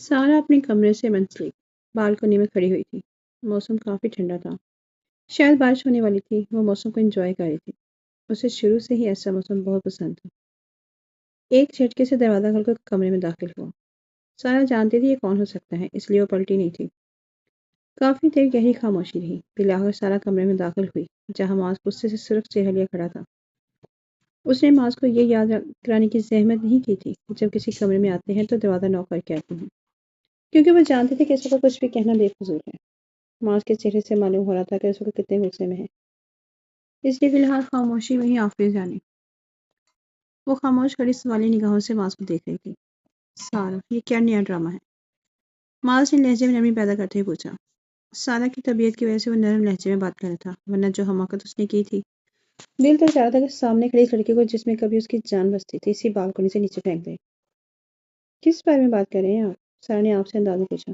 سارا اپنے کمرے سے منسلک بالکنی میں کھڑی ہوئی تھی۔ موسم کافی ٹھنڈا تھا، شاید بارش ہونے والی تھی۔ وہ موسم کو انجوائے کر رہی تھی۔ اسے شروع سے ہی ایسا موسم بہت پسند تھا۔ ایک جھٹکے سے دروازہ کھل کر کمرے میں داخل ہوا۔ سارا جانتی تھی یہ کون ہو سکتا ہے، اس لیے وہ پلٹی نہیں تھی۔ کافی دیر گہری خاموشی رہی۔ بالآخر سارا کمرے میں داخل ہوئی جہاں معاذ غصے سے سرخ چہرہ لیے کھڑا تھا۔ اس نے معاذ کو یہ یاد کرانے کی زحمت نہیں کی تھی کہ جب کسی کمرے میں آتے ہیں تو دروازہ نوک کر کے آتے ہیں، کیونکہ وہ جانتے تھے کہ اس وقت کچھ بھی کہنا بے فضول ہے۔ معاذ کے چہرے سے معلوم ہو رہا تھا کہ اس وقت کتنے غصے میں ہے، اس لیے فی الحال خاموشی میں ہی آفیت جانی۔ وہ خاموش کھڑی سوالی نگاہوں سے معاذ کو دیکھ رہی تھی۔ سارا، یہ کیا نیا ڈرامہ ہے؟ معاذ نے لہجے میں نرمی پیدا کرتے ہوئے پوچھا۔ سارا کی طبیعت کی وجہ سے وہ نرم لہجے میں بات کر رہا تھا، ورنہ جو حماقت اس نے کی تھی، دل تو چاہ رہا تھا کہ سامنے کھڑی اس لڑکی کو جس میں کبھی اس کی جان بستی تھی اسی بالکنی سے نیچے پھینک دے۔ کس بارے میں بات کر رہے ہیں آپ؟ سارا نے آپ سے انداز میں پوچھا،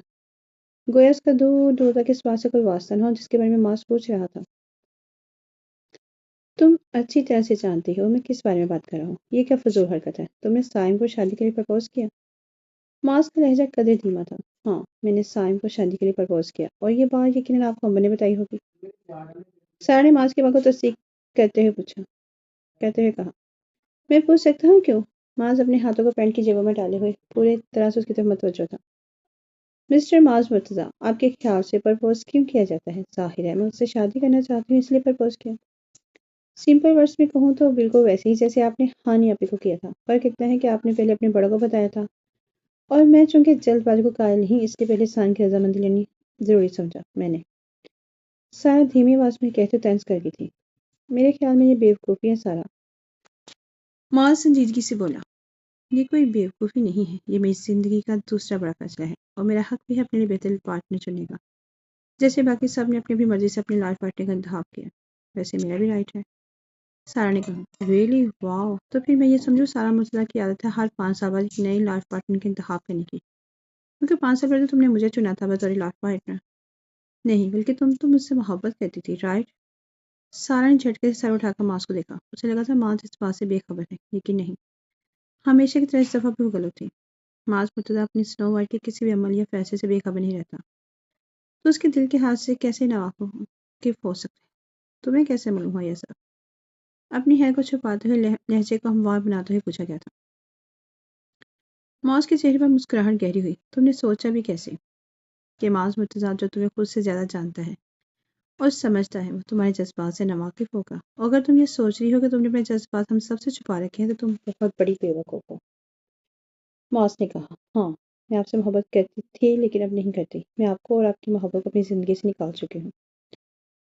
گویا اس کا دور دور تک اس بات سے کوئی واسطہ نہ ہو جس کے بارے میں معاذ پوچھ رہا تھا۔ تم اچھی طرح سے جانتی ہو میں کس بارے میں بات کر رہا ہوں۔ یہ کیا فضول حرکت ہے؟ تم نے سائم کو شادی کے لیے پرپوز کیا؟ معاذ کا لہجہ قدرے دھیما تھا۔ ہاں، میں نے سائم کو شادی کے لیے پرپوز کیا، اور یہ بات یقیناً آپ کو اماں نے بتائی ہوگی۔ سارا نے معاذ کی بات کو تصدیق کرتے ہوئے کہا، میں پوچھ سکتا ہوں کیوں؟ معاذ اپنے ہاتھوں کو پینٹ کی جیبوں میں ڈالے ہوئے پورے طرح سے اس کی طرف متوجہ تھا۔ مسٹر معاذ مرتضیٰ، آپ کے خیال سے پرپوز کیوں کیا جاتا ہے؟ ظاہر ہے میں اس سے شادی کرنا چاہتی ہوں اس لیے پرپوز کیا۔ سمپل ورڈز میں کہوں تو بالکل ویسے ہی جیسے آپ نے ہانی آپی کو کیا تھا۔ فرق اتنا ہے کہ آپ نے پہلے اپنے بڑوں کو بتایا تھا، اور میں چونکہ جلد بازی کو قائل نہیں اس لیے پہلے سائن کی رضامندی لینی ضروری سمجھا۔ میں نے سارا دھیمی آواز میں کہتے طنز کر گئی تھی، میرے خیال میں یہ بیوقوفی ہے سارا۔ معاذ سنجیدگی سے بولا، یہ کوئی بیوقوفی نہیں ہے، یہ میری زندگی کا دوسرا بڑا فیصلہ ہے، اور میرا حق بھی ہے اپنے لیے بہترین پارٹنر چننے کا، جیسے باقی سب نے اپنی اپنی مرضی سے اپنے لائف پارٹنر کا انتخاب کیا، ویسے میرا بھی رائٹ ہے۔ سارا نے کہا، ریئلی واو، تو پھر میں یہ سمجھوں سارا مرتضیٰ کی عادت ہے ہر 5 سال بعد ایک نئی لائف پارٹنر کا انتخاب کرنے کی، کیونکہ 5 سال پہلے تم نے مجھے چنا تھا بطور لائف پارٹنر۔ نہیں، بلکہ تم تو مجھ سے محبت کرتی تھی، رائٹ؟ سارا نے جھٹکے سے سر اٹھا کر معاذ کو دیکھا۔ اسے لگا تھا معاذ اس بات سے بے خبر ہے، لیکن نہیں، ہمیشہ کی طرح اس دفعہ بھی وہ غلط تھی۔ معاذ مرتضیٰ اپنی سنو وائٹ کے کسی بھی عمل یا فیصلے سے بے خبر نہیں رہتا، تو اس کے دل کے حال سے کیسے ناواقف ہو سکتے؟ تمہیں کیسے معلوم ہوا یہ سب؟ اپنی خیر کو چھپاتے ہوئے لہجے کو ہموار بناتے ہوئے پوچھا گیا تھا۔ معاذ کے چہرے پر مسکراہٹ گہری ہوئی۔ تم نے سوچا بھی کیسے کہ معاذ مرتضیٰ جو تمہیں خود سے زیادہ جانتا ہے اور سمجھتا ہے وہ تمہارے جذبات سے ناواقف ہوگا؟ اور اگر تم یہ سوچ رہی ہو کہ تم نے اپنے جذبات ہم سب سے چھپا رکھے ہیں تو تم بہت بڑی بیوقوف ہو۔ معاذ نے کہا، ہاں، میں آپ سے محبت کرتی تھی لیکن اب نہیں کرتی۔ میں آپ کو اور آپ کی محبت کو اپنی زندگی سے نکال چکی ہوں۔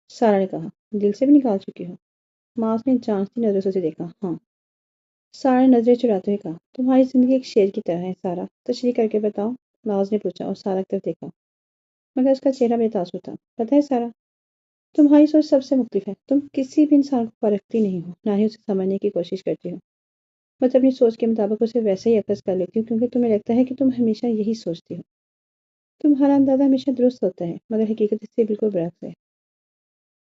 سارا نے کہا، دل سے بھی نکال چکی ہو؟ معاذ نے جانچتی نظروں سے اسے دیکھا۔ ہاں۔ سارا نے نظریں چراتے ہوئے کہا، تمہاری زندگی ایک شیر کی طرح ہے سارا، تشریح کر کے بتاؤ۔ معاذ نے پوچھا اور سارا کی طرف دیکھا، مگر اس کا چہرہ بے تاثر تھا۔ پتہ ہے سارا، تمہاری سوچ سب سے مختلف ہے۔ تم کسی بھی انسان کو پرکھتی نہیں ہو، نہ ہی اسے سمجھنے کی کوشش کرتی ہو، بس اپنی سوچ کے مطابق اسے ویسے ہی اخذ کر لیتی ہو کیونکہ تمہیں لگتا ہے کہ تم ہمیشہ یہی سوچتی ہو۔ تمہارا اندازہ ہمیشہ درست ہوتا ہے، مگر حقیقت اس سے بالکل برعکس ہے۔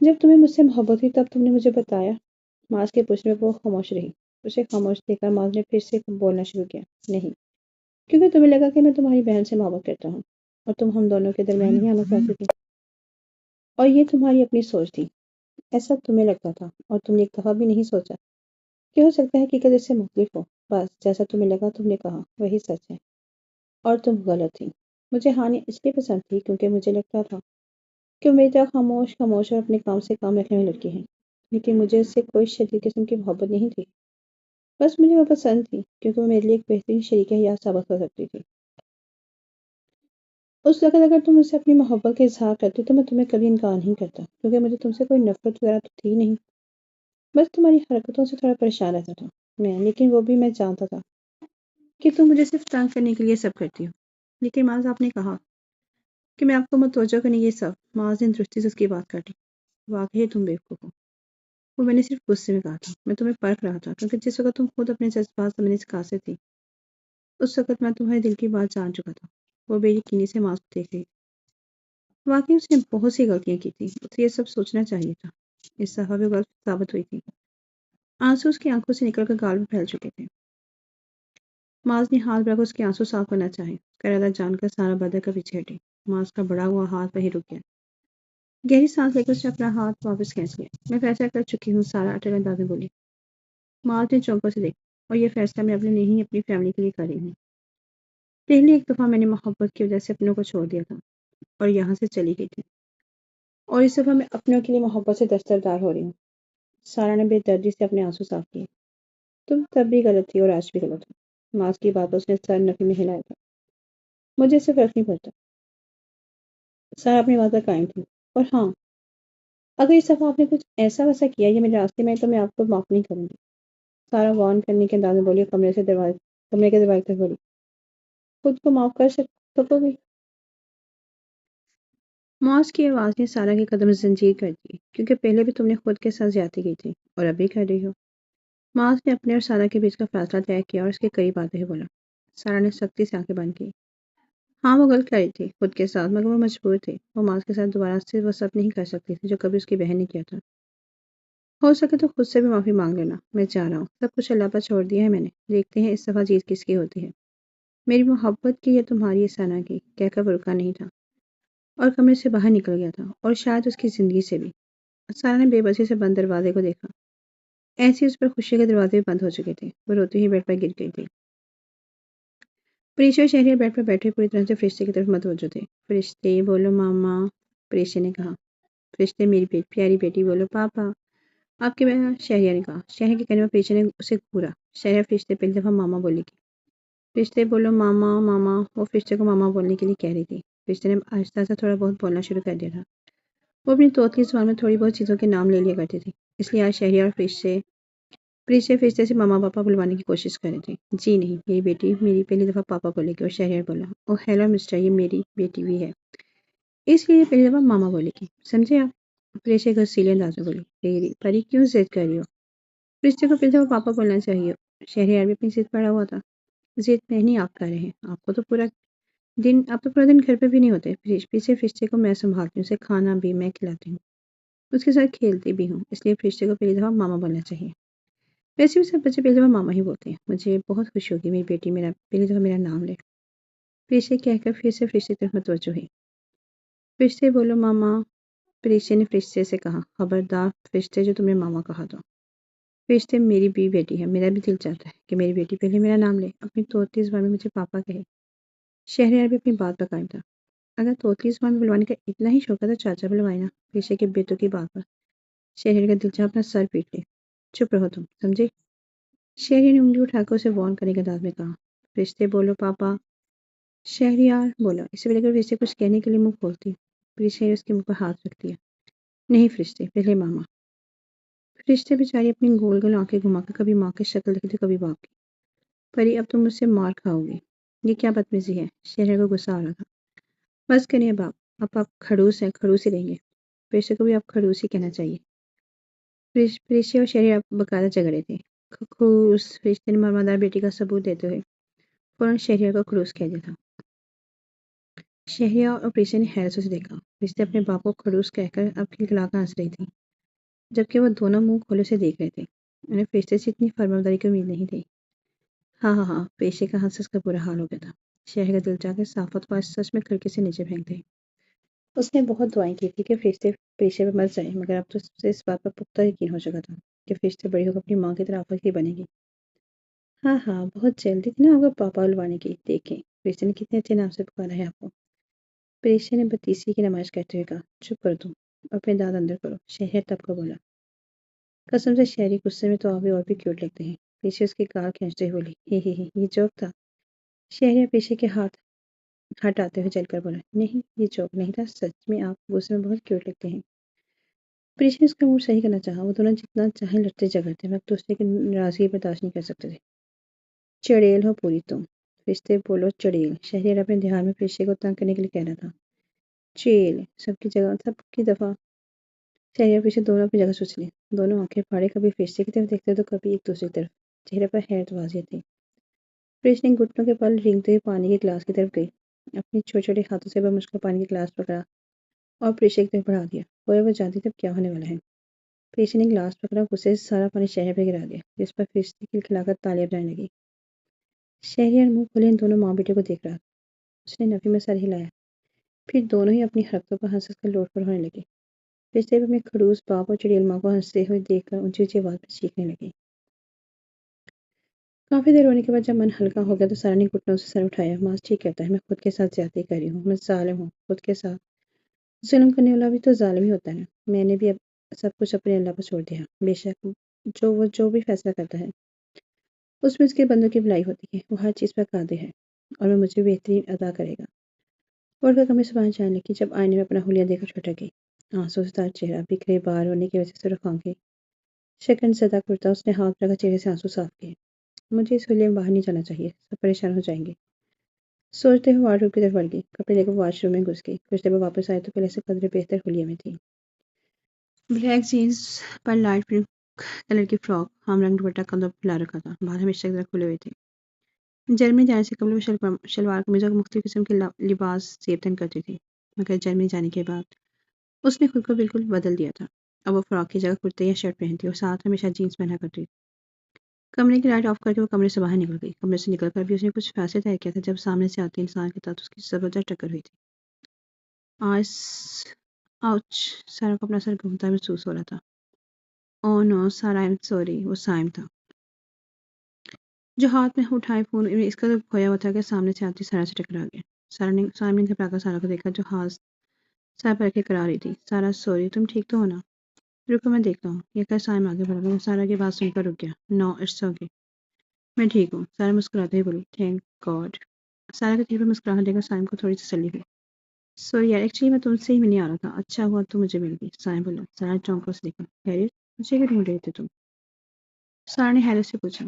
جب تمہیں مجھ سے محبت ہوئی تب تم نے مجھے بتایا؟ معاذ کے پوچھنے پر وہ خاموش رہی۔ اسے خاموش دیکھ کر معاذ نے پھر سے بولنا شروع کیا، نہیں، کیونکہ تمہیں لگا کہ میں تمہاری بہن سے محبت کرتا ہوں اور تم ہم دونوں کے درمیان نہیں آنا چاہتی تھی، اور یہ تمہاری اپنی سوچ تھی۔ ایسا تمہیں لگتا تھا، اور تم نے ایک دفعہ بھی نہیں سوچا کہ ہو سکتا ہے حقیقت اس سے مختلف ہو۔ بس جیسا تمہیں لگا تم نے کہا وہی سچ ہے، اور تم غلط تھی۔ مجھے ہانی اس لیے پسند تھی کیونکہ مجھے لگتا تھا کہ وہ میری طرح خاموش اور اپنے کام سے کام رکھنے والی لڑکی ہے، لیکن مجھے اس سے کوئی شدید قسم کی محبت نہیں تھی۔ بس مجھے وہ پسند تھی کیونکہ وہ میرے لیے ایک بہترین شریک حیات ثابت ہو سکتی تھی۔ اس وقت اگر تم مجھ سے اپنی محبت کا اظہار کرتی تو میں تمہیں کبھی انکار نہیں کرتا، کیونکہ مجھے تم سے کوئی نفرت وغیرہ تو تھی نہیں، بس تمہاری حرکتوں سے تھوڑا پریشان رہتا تھا میں، لیکن وہ بھی میں جانتا تھا کہ تم مجھے صرف تنگ کرنے کے لیے سب کرتی ہو۔ لیکن معاذ، آپ نے کہا کہ میں آپ کو متوجہ کرنے یہ سب۔ معاذ نے درستی سے اس کی بات کاٹی، واقعی تم بیوقوف ہو۔ وہ میں نے صرف غصے میں کہا تھا، میں تمہیں پرکھ رہا تھا، کیونکہ جس وقت تم خود اپنے جذبات سمجھنے سے قاصر تھی اس وقت میں تمہارے دل کی بات جان چکا تھا۔ وہ بے یقینی سے معاذ کو دیکھ رہی تھی۔ واقعی اس نے بہت سی غلطیاں کی تھی، اسے یہ سب سوچنا چاہیے تھا۔ اس دفعہ بھی غلط ثابت ہوئی تھی۔ آنسو اس کی آنکھوں سے نکل کر گال میں پھیل چکے تھے۔ معاذ نے ہاتھ بڑھا کر اس کے آنسو صاف کرنا چاہے، اس کا ارادہ جان کر سارا بدر کا پیچھے ہٹی۔ معاذ کا بڑا ہوا ہاتھ وہیں رک گیا۔ گہری سانس لے کر اس نے اپنا ہاتھ واپس کھینچ لیا۔ میں فیصلہ کر چکی ہوں، سارا اٹل انداز میں بولی۔ معاذ نے چونکوں سے دیکھا، اور یہ فیصلہ میں اپنے نہیں اپنی فیملی کے لیے کر رہی ہوں۔ پہلی ایک دفعہ میں نے محبت کی وجہ سے اپنوں کو چھوڑ دیا تھا اور یہاں سے چلی گئی تھی، اور اس دفعہ میں اپنوں کے لیے محبت سے دستبردار ہو رہی ہوں۔ سارا نے بے دردی سے اپنے آنسو صاف کیے۔ تم تب بھی غلط تھی اور آج بھی غلط ہو۔ معاذ کی بات اس نے سر نفی میں ہلایا تھا۔ مجھے اس سے فرق نہیں پڑتا۔ سارا اپنی بات پر قائم تھی۔ اور ہاں، اگر اس دفعہ آپ نے کچھ ایسا ویسا کیا یا میرے راستے میں تو میں آپ کو معاف نہیں کروں گی۔ سارا وارن کرنے کے انداز میں بولی اور کمرے کے دروازے تک بولی۔ خود کو معاف کر سکو گی؟ معاذ کی آواز نے سارا کے قدم زنجیر کر دیے، کیونکہ پہلے بھی تم نے خود کے ساتھ زیادتی کی تھی اور اب بھی کر رہی ہو۔ معاذ نے اپنے اور سارا کے بیچ کا فاصلہ طے کیا اور اس کے قریب آتے ہوئے بولا۔ سارا نے سختی سے آنکھیں بند کی۔ ہاں، وہ غلط کر رہی تھی خود کے ساتھ، مگر وہ مجبور تھی۔ وہ معاذ کے ساتھ دوبارہ سے وہ سب نہیں کر سکتی تھی جو کبھی اس کی بہن نے کیا تھا۔ ہو سکے تو خود سے بھی معافی مانگ لینا، میں چاہ رہا ہوں۔ سب کچھ اللہ پر چھوڑ دیا ہے میں نے، دیکھتے ہیں اس دفعہ جیت کس کی ہوتی ہے۔ میری محبت کی یا تمہاری ثنا کی، کہہ کر وہ رکا نہیں تھا اور کمرے سے باہر نکل گیا تھا، اور شاید اس کی زندگی سے بھی۔ سارا نے بے بسی سے بند دروازے کو دیکھا۔ ایسے اس پر خوشی کے دروازے بھی بند ہو چکے تھے۔ وہ روتی ہوئی بیڈ پر گر گئی تھی۔ پریشا اور شہریار بیڈ پر بیٹھے پوری طرح سے فرشتے کی طرف متوجہ تھے۔ فرشتے بولو ماما، پریشا نے کہا۔ فرشتے میری پیاری بیٹی بولو پاپا، آپ کے شہریار نے کہا۔ شہر کے کہنے پر پریشا نے اسے گھورا۔ شہریار فرشتے پہلی دفعہ ماما بولے گی۔ فرشتے بولو ماما ماما، وہ فرشتے کو ماما بولنے کے لیے کہہ رہی تھی۔ فرشتے نے آہستہ آہستہ تھوڑا بہت بولنا شروع کر دیا تھا۔ وہ اپنی توتلی زبان میں تھوڑی بہت چیزوں کے نام لے لیا کرتی تھی، اس لیے آج شہریار اور فرشتے سے ماما پاپا بلوانے کی کوشش کر رہے تھے۔ جی نہیں، میری بیٹی میری پہلی دفعہ پاپا بولے گی، اور شہریار بولا۔ او ہیلو مسٹر، یہ میری بیٹی بھی ہے، اس لیے پہلی دفعہ ماما بولے گی، سمجھے آپ؟ فرشتے غصیلے انداز میں بولی۔ تیری پری کیوں ضد کر رہی ہو؟ فرشتے کو پہلی دفعہ پاپا بولنا چاہیے۔ شہریار بھی اپنی ضد پڑا ہوا تھا۔ ضد میں نہیں، آپ کر رہے ہیں، آپ تو پورا دن گھر پہ بھی نہیں ہوتے۔ پیچھے فرشتے کو میں سنبھالتی ہوں، اسے کھانا بھی میں کھلاتی ہوں، اس کے ساتھ کھیلتی بھی ہوں، اس لیے فرشتے کو پہلی دفعہ ماما بولنا چاہیے۔ ویسے بھی سب بچے پہلی دفعہ ماما ہی بولتے ہیں۔ مجھے بہت خوشی ہوگی میری بیٹی پہلی دفعہ میرا نام لے، فرشتے کہہ کر پھر سے فرشتے کی طرف متوجہ ہوئی۔ فرشتے بولو ماما، فرشتے نے فرشتے سے کہا۔ خبردار فرشتے، جو تم نے ماما کہا تو۔ فرشتے میری بھی بیٹی ہے، میرا بھی دل چاہتا ہے کہ میری بیٹی پہلے میرا نام لے، اپنی توتی زبان میں مجھے پاپا کہے۔ شہریار بھی اپنی بات پر قائم تھا۔ اگر توتلی زبان میں بلوانے کا اتنا ہی شوق ہے تو چاچا بلوائے نا، فرشتے کے بیٹوں کی بات پر شہریار کا دل چاہا اپنا سر پیٹ لے۔ چپ رہو تم، سمجھے؟ شہریار نے انگلی اٹھا کر اسے وارن کرنے کے انداز میں کہا۔ فرشتے بولو پاپا۔ شہریار بولا۔ اسے پہلے اگر فرشتے کچھ کہنے کے لیے منہ کھولتی، فرشتے نے اس کے منہ پر ہاتھ رکھ دیا۔ نہیں فرشتے، پہلے ماما۔ فرشتے بیچاری اپنی گول گول آنکھیں گھما کر کبھی ماں کی شکل دیکھتی کبھی باپ کی۔ پری، اب تم مجھ سے مار کھاؤ گی، یہ کیا بدتمیزی ہے؟ شہریار کو غصہ آ رہا تھا۔ بس کریے باپ، اب آپ کھڑوس ہیں، کھڑوس ہی رہیں گے۔ فرشتے کو بھی آپ کھڑوس ہی کہنا چاہیے۔ فرشتے اور شہریار باقاعدہ جھگڑے تھے۔ کھڑوس، فرشتے نے مرمدار بیٹی کا ثبوت دیتے ہوئے فوراً شہریار کو کھڑوس کہہ دیا تھا۔ شہریار اور فرشتے نے حیرت سے دیکھا۔ فرشتے اپنے باپ کو کھڑوس کہہ کر اب کھلکھلا کر ہنس رہی تھی، جبکہ وہ دونوں منہ کھولے سے دیکھ رہے تھے۔ انہیں فرشتے سے اتنی فرمانبرداری کی امید نہیں تھی۔ ہاں، فرشتے کا ہنس کا برا حال ہو گیا تھا۔ شہر کا دل چاہ کے صافت کو آج سچ میں کھڑکی سے نیچے پھینک دے۔ اس نے بہت دعائیں کی تھی کہ فرشتے پیشے پہ مر جائیں، مگر اب تو اسے اس بات پر پختہ یقین ہو چکا تھا کہ فرشتے بڑی ہو کر اپنی ماں کی طرح آفت کی بنے گی۔ ہاں، بہت جلدی اتنا ہوگا پاپا بلوانے کی، دیکھیں فرشتے نے کتنے اچھے نام سے پکارا ہے آپ کو۔ فرشتے نے بتیسی کی نمائش کرتے ہوئے کہا۔ چپ کر تم، اپنے دانت اندر کرو، شہر تب کو بولا۔ قسم سے شہری غصے میں تو آپ اور بھی کیوٹ لگتے ہیں، پیچھے اس کی گال کھینچتے ہوئے بولی۔ ہی یہ جوک تھا؟ شہریار پیچھے کے ہاتھ ہٹاتے ہوئے چل کر بولا۔ نہیں، یہ جوک نہیں تھا، سچ میں آپ غصے میں بہت کیوٹ لگتے ہیں۔ پریش نے اس کا موڈ صحیح کرنا چاہا۔ وہ دونوں جتنا چاہیں لڑتے جھگڑتے مگر دوسرے کی ناراضگی برداشت نہیں کر سکتے تھے۔ چڑیل ہو پوری تم، فرشتے بولو چڑیل۔ شہریار اپنے دھیان میں فرشتے کو تنگ کرنے کے لیے کہہ رہا تھا۔ چیل، سب کی دفعہ شہریار فرشتے دونوں اپنی جگہ سوچ لیں۔ دونوں آنکھیں پھاڑے، کبھی فرشتے کی طرف دیکھتے تو کبھی ایک دوسرے کی طرف، چہرے پر حیرت واضح تھی۔ فرشتے نے گھٹنوں کے بل رینگتے ہوئے پانی کے گلاس کی طرف گئی، اپنی چھوٹے چھوٹے ہاتھوں سے بمشکل پانی کے گلاس پکڑا اور فرشتے کی طرف بڑھا دیا۔ گویا وہ جانتی تھی اب کیا ہونے والا ہے۔ فرشتے نے گلاس پکڑا، غصے سے سارا پانی شہریار پہ گرا دیا، جس پر فرشتے کھلکھلا کر تالیاں بجانے لگی۔ شہریار منہ کھولے ان دونوں ماں بیٹے کو دیکھ رہا تھا۔ اس نے نفی میں سر ہلایا، پھر دونوں ہی اپنی حرکتوں پر ہنس کر لوٹ پر ہونے لگے۔ پچھلے میں خڑوس باپ اور چڑیل ماں کو ہنستے ہوئے دیکھ کر اونچی اونچی آواز میں چیخنے لگی۔ کافی دیر ہونے کے بعد جب من ہلکا ہو گیا تو سارا نے گھٹنوں سے سر اٹھایا۔ ماس ٹھیک کہتا ہے، میں خود کے ساتھ زیادتی کر رہی ہوں، میں ظالم ہوں، خود کے ساتھ۔ ظلم کرنے والا بھی تو ظالم ہی ہوتا ہے۔ میں نے بھی اب سب کچھ اپنے اللہ پر چھوڑ دیا۔ بے شک وہ جو بھی فیصلہ کرتا ہے اس میں اس کے بندوں کی بھلائی ہوتی ہے، وہ ہر چیز پر قادر ہے اور وہ مجھے بہترین عطا کرے گا۔ اڑ کر کمرے سے باہر جانے لگی جب آئینے میں اپنا حلیہ دیکھ کر چھٹک گئی۔ آنسوں سے تار چہرہ، بکھرے بال ہونے کی وجہ سے رخ آنکھیں، شکن زدہ کرتا، اس نے ہاتھ لگا چہرے سے آنسو صاف کیے۔ مجھے اس حلیے میں باہر نہیں جانا چاہیے، سب پریشان ہو جائیں گے۔ سوچتے ہوئے وارڈروب کی طرف بڑھ گئی، کپڑے لے کر واش روم میں گھس گئی۔ کچھ دیر بعد واپس آئے تو پہلے سے قدرے بہتر حلیے میں تھی۔ بلیک جینس پر لائٹ پنک کلر کی فراک، ہم رنگ دوپٹہ کندھوں پر پھیلا رکھا تھا، بال ہمیشہ کی طرح کھلے ہوئے تھے۔ جرمنی جانے سے قبل وہ شلوار قمیض اور مختلف قسم کے لباس زیب تن کرتی تھی، مگر جرمنی جانے کے بعد اس نے خود کو بالکل بدل دیا تھا۔ اب وہ فراک کی جگہ کرتے یا شرٹ پہنتی اور ساتھ ہمیشہ جینس پہنا کرتی۔ کمرے کی لائٹ آف کر کے وہ کمرے سے باہر نکل گئی۔ کمرے سے نکل کر بھی اس نے کچھ فیصلے طے کیا تھا جب سامنے سے آتے انسان کے ساتھ اس کی زبردست ٹکر ہوئی تھی۔ آؤچ! سارا کو اپنا سر گھومتا محسوس ہو رہا تھا۔ او نو سارا، آئی ایم سوری، وہ سائم تھا جو ہاتھ میں اٹھائے فون میں اس قدر کھویا ہوا تھا کہ سامنے سے آتی سارا سے ٹکرا گیا۔ سائم نے گھبرا کر سارا کو دیکھا جو ہاتھ سر پر رکھے کرا رہی تھی۔ سارا سوری، تم ٹھیک تو ہو نا؟ رکو میں دیکھتا ہوں، یہ کہہ سائم آگے بڑھا مگر سارا کی بات سن کر رک گیا۔ نو اٹس اوکے، میں ٹھیک ہوں، سارا مسکراتے ہوئے بولی۔ Thank God. سارا کے چہرے پر مسکراہٹ دیکھ کر سائم کو تھوڑی تسلی ہوئی۔ سوری یار، ایکچولی میں تم سے ہی ملنے آ رہا تھا، اچھا ہوا تو مجھے مل گئی، سائم بولا۔ سارا چونک کر اسے دیکھا۔ خیریت؟ مجھے کیوں ڈھونڈ رہے تھے تم؟ سارا نے حیرت سے پوچھا۔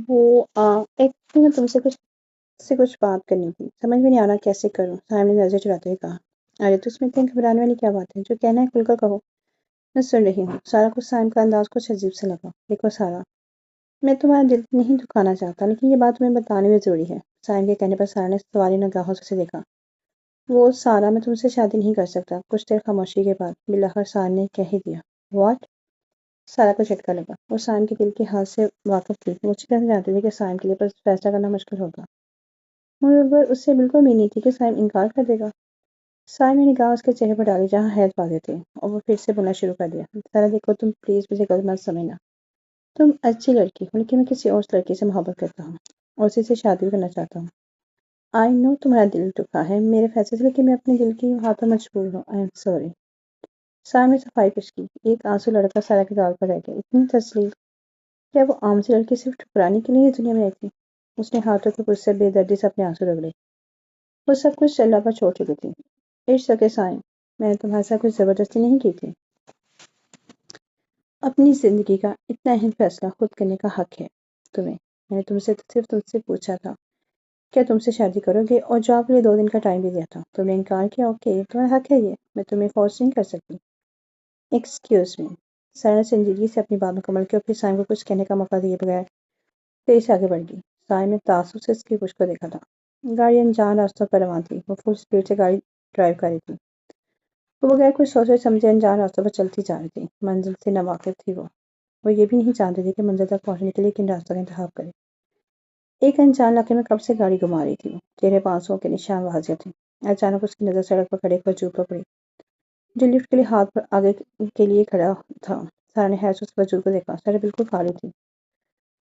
وہ ایکچولی میں تم سے کچھ بات کرنی تھی، سمجھ میں نہیں آ رہا کیسے کروں، سائم نے نظر چڑھاتے ہوئے کہا۔ ارے تو اس میں اتنی گھبرانے والی کیا بات ہے، جو کہنا ہے کھل کر کہو، میں سن رہی ہوں۔ سارا کو سائم کا انداز کچھ عجیب سے لگا۔ دیکھو سارا، میں تمہارا دل نہیں دکھانا چاہتا، لیکن یہ بات تمہیں بتانے میں ضروری ہے۔ سائم کے کہنے پر سارا نے سوالی نگاہوں سے اسے دیکھا۔ وہ سارا، میں تم سے شادی نہیں کر سکتا۔ کچھ دیر خاموشی کے بعد بالآخر سارا نے کہہ ہی دیا۔ واٹ؟ سارا کو جھٹکا لگا، وہ سائم کے دل کے حال سے واقف تھی، وہ اچھی طرح جانتی تھی کہ سائم کے لیے بس فیصلہ کرنا مشکل ہوگا، مگر اس سے بالکل امید نہیں تھی کہ سائم انکار کر دے گا۔ سائم نے نگاہ اس کے چہرے پر ڈالی جہاں حیرت واضح تھی، اور وہ پھر سے بولنا شروع کر دیا۔ سارا دیکھو، تم پلیز مجھے غلط مت سمجھنا، تم اچھی لڑکی ہو، لیکن میں کسی اور لڑکی سے محبت کرتا ہوں اور اسی سے شادی بھی کرنا چاہتا ہوں۔ آئی نو تمہارا دل دکھا ہے میرے فیصلے سے، لیکن میں اپنے دل کی ہاتھوں مجبور ہوں۔ I am sorry. سائم نے صفائی پیش کی۔ ایک آنسو لڑکا سارا کے گال پر رہ گیا۔ اتنی تسلی! کیا وہ عام سی لڑکی صرف ٹھکرانے کے لیے اس دنیا میں آئی تھی؟ اس نے ہاتھوں کے کچھ سے بے دردی سے اپنے آنسو رگڑے۔ وہ سب کچھ اللہ پر چھوڑ چکی تھی۔ اٹس اوکے سائم، میں نے تمہارے ساتھ کچھ زبردستی نہیں کی تھی۔ اپنی زندگی کا اتنا اہم فیصلہ خود کرنے کا حق ہے تمہیں۔ میں نے صرف تم سے پوچھا تھا کیا تم سے شادی کرو گے، اور جواب کے لیے 2 دن کا ٹائم بھی دیا تھا، تم نے انکار کیا۔ اوکے، تمہارا حق ہے یہ، میں تمہیں فورس نہیں کر سکتی۔ Excuse me. سارا نے سنجیدگی سے اپنی بات مکمل کی اور پھر سائم کو کچھ کہنے کا موقع دیے بغیر تیزی سے آگے بڑھ گئی۔ سائم نے تعصب سے اس کی پشت کو دیکھا تھا۔ گاڑی انجان راستوں پر روان تھی، وہ فل اسپیڈ سے گاڑی ڈرائیو کر رہی تھی۔ وہ بغیر کچھ سوچے سمجھے انجان راستوں پر چلتی جا رہی تھی۔ منزل سے ناواقف تھی وہ یہ بھی نہیں جانتی تھی کہ منزل تک پہنچنے کے لیے کن راستوں کا انتخاب کرے۔ ایک انجان علاقے میں کب سے گاڑی گھما رہی تھی وہ، چہرے پر آنسوؤں کے نشان واضح تھے۔ اچانک اس کی نظر سڑک پر کھڑے ایک وجود پر پڑی جو لفٹ کے لیے ہاتھ پر آگے کے لیے کھڑا تھا۔ سارا نے حیرت سے اس وجود کو دیکھا۔ سڑک بالکل خالی تھی،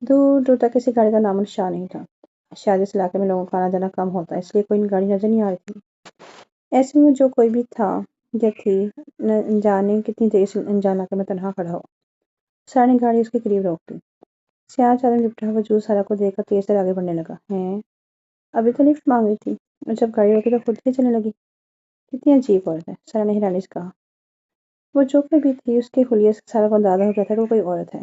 دور دور تک کسی گاڑی کا نام و نشان نہیں تھا۔ شاید اس علاقے میں لوگوں کا آنا جانا کم ہوتا ہے، اس لیے کوئی گاڑی نظر نہیں آ رہی تھی۔ ایسے میں جو کوئی بھی تھا یا تھی، نہ جانے کتنی دیر سے انجان علاقے میں تنہا کھڑا ہو۔ سارا نے گاڑی اس کے قریب روک دی۔ سیاہ چادر میں لپٹا ہوا وجود سارا کو دیکھ کر تیز سے آگے بڑھنے لگا۔ ہیں، ابھی تو لفٹ مانگ رہی تھی اور جب گاڑی روکی تو خود ہی چلنے لگی، کتنی عجیب عورت ہے، سارا نے حیرانی سے کہا۔ وہ جو کوئی بھی تھی، اس کے حلیے سے سارا کو اندازہ ہو گیا تھا کہ وہ کوئی عورت ہے،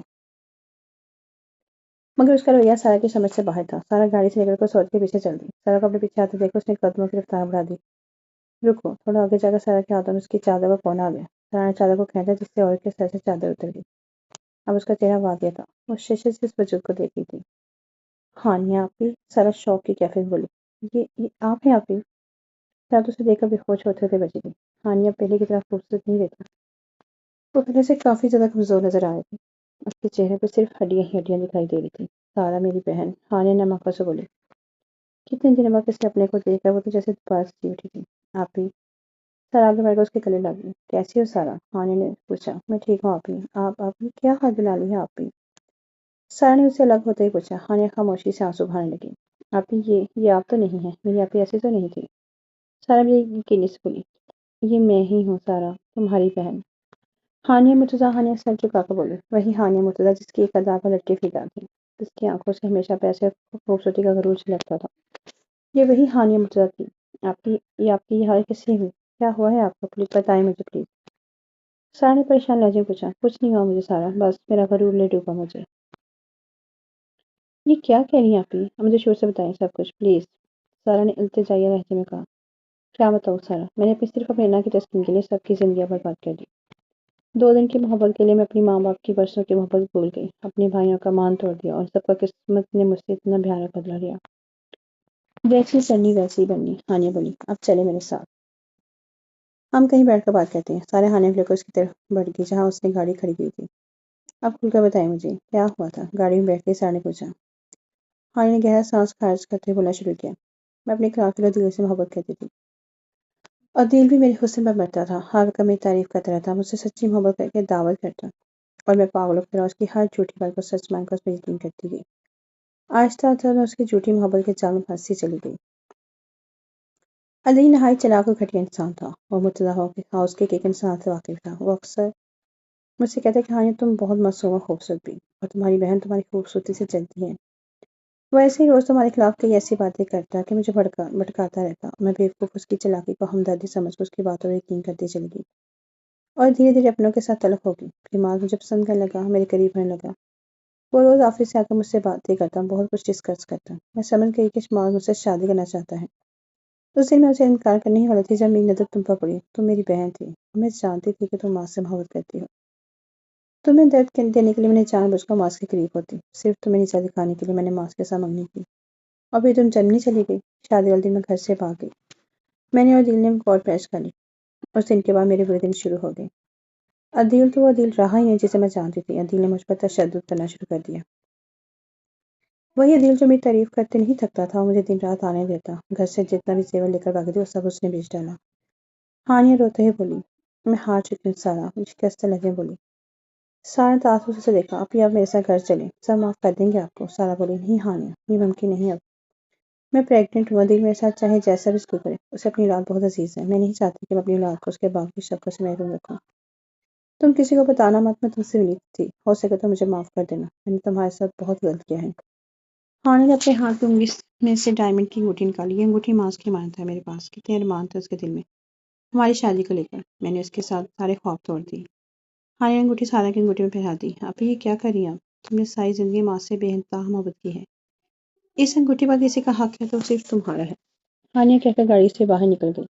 مگر اس کا رویہ سارا کی سمجھ سے باہر تھا۔ سارا گاڑی سے نکل کر سوچ کے پیچھے چل دی۔ سارا کو اپنے پیچھے آتے دیکھ کر اس نے قدموں کی رفتار بڑھا دی۔ رکو، تھوڑا آگے جا کر سارا کے ہاتھوں میں اس کی چادر کا کونا آ گیا۔ سارا نے چادر کو کھینچا جس سے عورت کے سر سے چادر اتر گئی۔ اب اس کا چہرہ واضح تھا، وہ شیشے سے اس وجود کو دیکھ رہی تھی۔ ہانیہ آپی، سارا شوق کی کیفیت بولی۔ یہ آپ ہیں آپی؟ سارا تو اسے دیکھ کر بے ہوش ہوتے ہوتے بچی گئی۔ ہانیہ پہلے کی طرح خوبصورت نہیں دیکھا، وہ پہلے سے کافی زیادہ کمزور نظر آ رہی تھی، اس کے چہرے پہ صرف ہڈیاں ہی ہڈیاں دکھائی دے رہی تھی۔ سارا میری بہن، ہانیہ نے مکہ سے بولی۔ کتنے دنوں بعد کسی اپنے کو دیکھ کر وہ تو جیسے دوبارہ سے جی اٹھی تھی۔ آپ ہی سارا آگے بڑھ کر اس کے گلے لگ گئی۔ کیسی ہو سارا؟ ہانیہ نے پوچھا۔ میں ٹھیک ہوں آپ ہی۔ آپ ہی کیا حال بنا لی ہے آپ ہی؟ سارا نے اسے الگ ہوتے ہی پوچھا۔ ہانیہ خاموشی سے آنسو بہانے لگی۔ آپ ہی یہ آپ تو نہیں ہے، میری آپ ہی ایسی تو نہیں تھی۔ سارا بھی یقینی سے بولی۔ یہ میں ہی ہوں سارا، تمہاری بہن۔ ہانیہ مرتضیٰ ہانیہ سر جھکا کر بولی۔ وہی ہانیہ مرتضیٰ جس کی ایک ادا پر لڑکی فدا تھی، جس کی آنکھوں سے ہمیشہ پیسے اور خوبصورتی کا غرور چھلکتا تھا۔ یہ وہی ہانیہ مرتضیٰ تھی۔ آپ کی یہ حال کیسے ہوئی؟ کیا ہوا ہے آپ کو؟ پلیز بتائیں مجھے پلیز۔ سارا نے پریشان لہجے میں پوچھا۔ کچھ نہیں ہوا مجھے سارا، بس میرا غرور لے ڈوبا مجھے۔ یہ کیا کہہ رہی ہیں آپ ہی؟ اب مجھے شور سے بتائیں سب کچھ پلیز، سارا نے التجائیہ لہجے میں کہا۔ کیا بتاؤ سارا؟ میں نے سرف اپنے نانا کی تسکین کے لیے سب کی زندگیاں برباد کر دی۔ 2 دن کی محبت کے لیے میں اپنی ماں باپ کی برسوں کی محبت بھول گئی، اپنے بھائیوں کا مان توڑ دیا، اور سب کا قسمت نے مجھ سے اتنا بھیانک بدلہ لیا۔ جیسی کرنی ویسی بننی، ہانیہ بولی۔ اب چلے میرے ساتھ، ہم کہیں بیٹھ کر بات کرتے ہیں۔ سارے ہانیہ کو لے کر اس کی طرف بڑھ گئی جہاں اس نے گاڑی کھڑی کی تھی۔ اب کھل کر بتائیں مجھے کیا ہوا تھا؟ گاڑی میں بیٹھ کے سارا نے پوچھا۔ ہانیہ نے گہرا سانس خارج کرتے ہوئے بولنا شروع کیا۔ میں اپنے قاتل عدیل سے محبت کرتی تھی۔ عدیل بھی میرے حسن پر مرتا تھا، ہر وقت میری تعریف کرتا رہتا، مجھ سے سچی محبت کر کے دعوت کرتا، اور میں پاگلوں کی طرح اس کی ہر جھوٹی بات کو سچ مان کر اس پر یقین کرتی گئی۔ آہستہ آہستہ میں اس کی جھوٹی محبت کے جال میں پھنستی چلی گئی۔ عدیل نہایت چلاک اور گھٹیا انسان تھا، اور مرتضیٰ ہاؤس کے ایک انسان سے واقف تھا۔ وہ اکثر مجھ سے کہتا کہ ہانیہ تم بہت معصوم اور خوبصورت بھی، اور تمہاری بہن تمہاری خوبصورتی سے جلتی ہے۔ وہ ایسے ہی روز تمہارے خلاف کئی ایسی باتیں کرتا کہ مجھے بھٹکاتا رہتا، اور میں بیوقوف اس کی چالاکی کو ہمدردی سمجھ کر اس کی باتوں پر یقین کرتی چلی گئی، اور دھیرے دھیرے اپنوں کے ساتھ تلف ہو گئی۔ پھر ماض مجھے پسند کرنے لگا، میرے قریب ہونے لگا۔ وہ روز آفس سے آ کر مجھ سے باتیں کرتا، بہت کچھ ڈسکس کرتا۔ میں سمجھ گئی کہ ماض مجھ سے شادی کرنا چاہتا ہے۔ اس دن میں اسے انکار کرنے ہی والی تھی جب میری نظر تم پر پڑی۔ تم میری بہن تھی، اور میں جانتی تھی کہ تم ماض سے محبت کرتی ہو۔ تمہیں درد دینے کے لیے میں نے جان بوجھ کر ماض کے قریب ہوتی، صرف تمہیں نیچا دکھانے کے لیے میں نے ماض کے ساتھ منگنی کی، اور پھر تم جرمنی چلی گئی۔ شادی والے دن میں گھر سے بھاگ گئی۔ میں نے اور عدیل نے کورٹ میرج کر لی۔ اس دن کے بعد میرے برے دن شروع ہو گئے۔ عدیل تو وہ عدیل رہا ہی نہیں جسے میں جانتی تھی۔ عدیل نے مجھ پر تشدد کرنا شروع کر دیا۔ وہی عدیل جو میری تعریف کرتے نہیں تھکتا تھا اور مجھے دن رات آنے دیتا۔ گھر سے جتنا بھی زیور لے کر بھاگی تھی وہ سب اس نے بیچ ڈالا۔ ہانیہ روتے ہوئے بولی۔ میں ہار چکی ہوں سارا، شکستہ لہجے میں بولی۔ سارا نے تعصب سے دیکھا۔ آپ میرے ساتھ گھر چلیں، سب معاف کر دیں گے آپ کو۔ سارا بولی۔ نہیں ہانیہ، یہ ممکن نہیں اب۔ میں پریگننٹ ہوں، عدیل میرے ساتھ چاہے جیسا بھی سلوک کرے، اسے اپنی اولاد بہت عزیز ہے۔ میں نہیں چاہتی کہ میں اپنی اولاد کو اس کے باپ کی شفقت سے محروم رکھوں۔ تم کسی کو بتانا مت، میں تم سے ملی تھی، ہو سکے تو مجھے معاف کر دینا، میں نے تمہارے ساتھ بہت غلط کیا ہے۔ ہانیہ نے اپنے ہاتھ کی انگلی میں سے ڈائمنڈ کی انگوٹھی نکالی۔ یہ انگوٹھی ماض کی امانت ہے میرے پاس۔ کتنے ارمان تھے اس کے دل میں ہماری شادی کو لے کر، میں نے اس کے ساتھ سارے خواب توڑ دیے۔ ہانیہ نے انگوٹھی سارا کی انگوٹھی میں پہنا دی۔ آپ یہ کیا کر رہی ہیں آپ؟ تم نے ساری زندگی ماں سے بے انتہا محبت کی ہے، اس انگوٹھی پر کسی کا حق ہے تو صرف تمہارا ہے۔ ہانیہ کہہ کر گاڑی سے باہر نکل گئی۔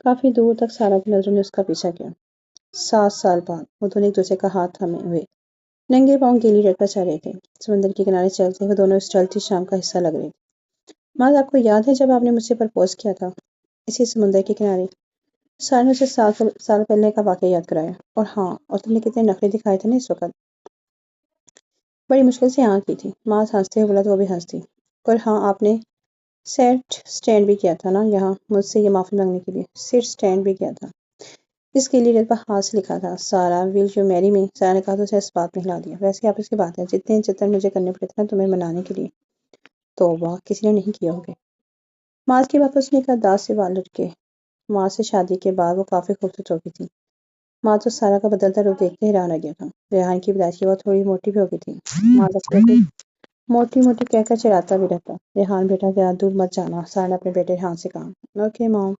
کافی دور تک سارا کی نظروں نے اس کا پیچھا کیا۔ 7 سال بعد وہ دونوں ایک دوسرے کا ہاتھ تھامے ہوئے ننگے پاؤں گیلی روڈ پر چل رہے تھے۔ سمندر کے کنارے چلتے وہ دونوں اس ڈھلتی شام کا حصہ لگ رہے تھے۔ ماں آپ کو یاد ہے جب آپ نے مجھ سے پرپوز کیا تھا اسی سمندر کے کنارے؟ سارا نے اسے 7 سال پہلے کا واقعہ یاد کرایا۔ اور ہاں، اور تم نے کتنے نخرے دکھائے تھے نا اس وقت، بڑی مشکل سے یہاں کی تھی۔ ماں ہنستے ہوئے بولا تو وہ بھی ہنستی۔ اور ہاں، آپ نے سیٹ سٹینڈ بھی کیا تھا نا یہاں مجھ سے یہ معافی مانگنے کے لیے، سیٹ سٹینڈ بھی کیا تھا۔ اس گیلی ریت پر ہاتھ سے لکھا تھا سارا ول یو میری می۔ سارا نے کہا تو اسے اس بات میں ہلا دیا۔ ویسے آپ اس کی بات ہے، جتنے جتن مجھے کرنے پڑے تھے نا تمہیں منانے کے لیے، توبہ کسی نے نہیں کیا ہوگے۔ ماں کی بات پر اس نے ایک انداز سے وال لٹکے۔ ماں سے شادی کے بعد وہ کافی خوبصورت ہو گئی تھی۔ ماں تو سارا کا بدلتا روپ دیکھتے حیران رہ گیا تھا۔ ریحان کی پیدائش کے بعد تھوڑی موٹی بھی ہو گئی تھی۔ ماں بچے کو موٹی موٹی کہہ کر چڑھاتا بھی رہتا۔ ریحان بیٹا زیادہ دور مت جانا، سارا نے اپنے بیٹے ریحان سے کہا۔ اوکے ماں۔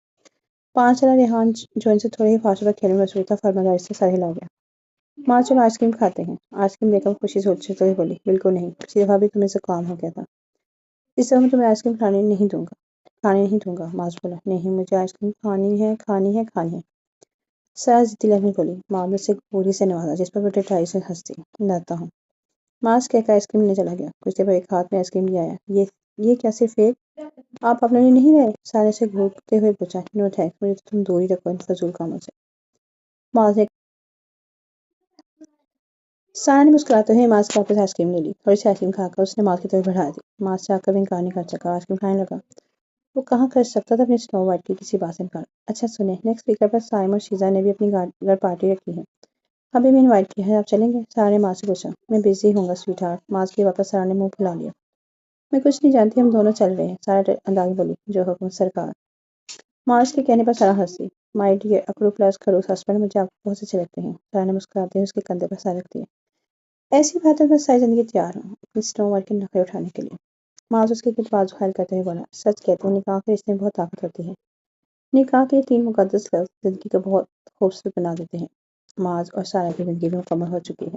5 سالہ ریحان جو ان سے تھوڑے ہی فاصلے پر کھیلنے میں مصروف تھا، فرمانداری سے سر ہلا گیا۔ ماں چلو آئس کریم کھاتے ہیں۔ آئس کریم دے کر خوشی سے اچھلتے ہوئے بولی۔ بالکل نہیں، پچھلی دفعہ بھی تمہیں زکام ہو گیا تھا، اس دفعہ میں تمہیں آئس کریم کھانے نہیں دوں گا۔ ماں بولا۔ نہیں، مجھے آئس کریم کھانی ہے۔ سارا ضدی لہجے میں بولی۔ ماں نے اسے پوری سے نوازا جس پر وہ ٹٹائی سے ہنستی۔ لاتا ہوں۔ ماس کہہ کر آئس کریم لینے چلا گیا۔ کچھ دیر بعد ایک ہاتھ میں آئس کریم لے آیا۔ یہ کیا صرف ایک؟ آپ اپنے لیے نہیں لائے؟ سارے سے گھونتے ہوئے پوچھا۔ نو تھینکس، مجھے تو تم دور ہی رکھو ان فضول کاموں سے۔ ماس نے سارا نے مسکراتے ہوئے ماس کے واپس آئس کریم لے لی. تھوڑی سی آئس کریم کھا کر اس نے ماس کی طرف بڑھا دی. ماس سے آ کر بھی انکار نہیں کر سکا. آئس کریم کھانے لگا. وہ کہاں کر سکتا تھا اپنی سنو وائٹ کی کسی بات سے انکار. اچھا سنیں، نیکسٹ ویکر پر سائم اور شیزا نے بھی اپنی گھر پارٹی رکھی ہے. ابھی میں انوائٹ کیا ہے، آپ چلیں گے؟ سارا نے ماس سے پوچھا. میں بزی ہوں گا سویٹ ہارٹ. ماس کی وقت سارا نے منہ پھلا لیا. میں کچھ نہیں جانتی، ہم دونوں چل رہے ہیں. سارا انداز بولی. جو حکم سرکار. ماس کے کہنے پر سارا ہنسی. My dear اکرو plus Kharos husband, مجھے آپ کو بہت اچھے لگتے ہیں. سارا نے مسکراتے ہوئے اس کے کندھے پر سر رکھ دیا. ایسی بات ہے میں ساری زندگی تیار ہوں اپنی سنو وائٹ کے نخرے اٹھانے کے لیے. ماس اس کے کچھ بازو خیال کرتے ہوئے بولا. سچ کہتے ہیں نکاح کے رشتے میں بہت طاقت ہوتی ہے. نکاح کے 3 مقدس لفظ زندگی کو بہت خوبصورت بنا دیتے ہیں. ماس اور سارا کی زندگی میں مکمل ہو چکی ہے.